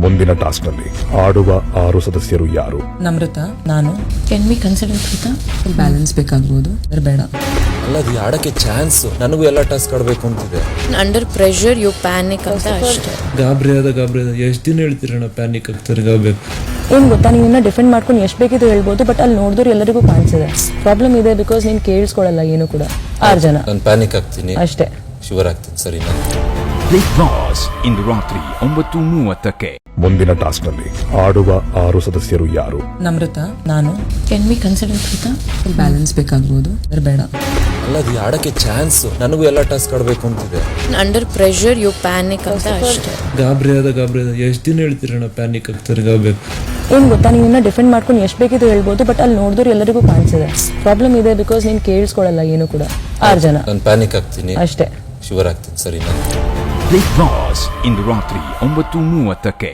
ಮುಂದಿನ ಟಾಸ್ಕ್ನಲ್ಲಿ ಆಡುವ 6 ಸದಸ್ಯರು ಯಾರು? ನಮ್ರತ, ನಾನು. Can we consider Preetha? Balance ಬೇಕಾಗ್ಬೋದು, ಬೇಡ. ಅಲ್ಲ, ಅದು ಆಡಕ್ಕೆ ಚಾನ್ಸ್. ನನಗೂ ಎಲ್ಲ ಟಾಸ್ಕ್ ಆಡಬೇಕು ಅಂತಿದೆ. ಅಂಡರ್ ಪ್ರೆಷರ್ ಯು ಪ್ಯಾನಿಕ್ ಅಂತ ಅಷ್ಟೇ. ಗಾಬರಿ ಅದ ಎಷ್ಟು ದಿನ ಹೇಳ್ತೀರಣ್ಣ ಪ್ಯಾನಿಕ್ ಆಗ್ತಾರೆ ಗಾಬೇಕು. ಏನ್ ಗೊತ್ತಾ, ನೀವನ್ನ ಡಿಫೆಂಡ್ ಮಾಡ್ಕೊಂಡು ಎಷ್ಟು ಬೇಕಿದ್ರು ಹೇಳ್ಬೋದು, ಬಟ್ ಅಲ್ಲಿ ನೋಡಿದ್ರು ಎಲ್ಲರಿಗೂ ಕಾಣಿಸಿದೆ. ಪ್ರಾಬ್ಲಮ್ ಇದೆ ಬಿಕಾಸ್ ನೀನ್ ಕೇಳಿಸ್ಕೊಳ್ಳಲ್ಲ ಏನು ಕೂಡ. 6 ಜನ ನಾನು ಪ್ಯಾನಿಕ್ ಆಗ್ತೀನಿ ಅಷ್ಟೇ. ಶಿವರ್ ಆಗ್ತೀನಿ. ಸರಿನಾ? ಬಿಗ್ ಬಾಸ್ ಇಂದು ರಾತ್ರಿ 9:30ಕ್ಕೆ. ಮುಂದಿನ ಟಾಸ್ಕ್ನಲ್ಲಿ ಆಡುವ 6 ಸದಸ್ಯರು ಯಾರು? ನಮ್ರತ, ನಾನು. Can we consider Preetha? Balance ಬೇಕಾಗ್ಬೋದು, ಬೇಡ. ಅಲ್ಲ, ಅದು ಆಡಕ್ಕೆ ಚಾನ್ಸ್. ನನಗೂ ಎಲ್ಲ ಟಾಸ್ಕ್ ಆಡಬೇಕು ಅಂತಿದೆ. ಅಂಡರ್ ಪ್ರೆಷರ್ ಯು ಪ್ಯಾನಿಕ್ ಅಂತ ಅಷ್ಟೇ. ಗಾಬರಿ ಅದ ಎಷ್ಟು ದಿನ ಹೇಳ್ತೀರಣ್ಣ ಪ್ಯಾನಿಕ್ ಆಗ್ತಾರೆ ಗಾಬೇಕು. ಏನ್ ಗೊತ್ತಾ, ನೀವನ್ನ ಡಿಫೆಂಡ್ ಮಾಡ್ಕೊಂಡು ಎಷ್ಟು ಬೇಕಿದ್ರು ಹೇಳ್ಬೋದು, ಬಟ್ ಅಲ್ಲಿ ನೋಡಿದ್ರು ಎಲ್ಲರಿಗೂ ಕಾಣಿಸಿದೆ. ಪ್ರಾಬ್ಲಮ್ ಇದೆ ಬಿಕಾಸ್ ನೀನ್ ಕೇಳಿಸ್ಕೊಳ್ಳಲ್ಲ ಏನು ಕೂಡ. 6 ಜನ ನಾನು ಪ್ಯಾನಿಕ್ ಆಗ್ತೀನಿ ಅಷ್ಟೇ. ಶಿವರ್ ಆಗ್ತೀನಿ. ಸರಿನಾ? ಬಿಗ್ ಬಾಸ್ ಇಂದು ರಾತ್ರಿ 9:30ಕ್ಕೆ.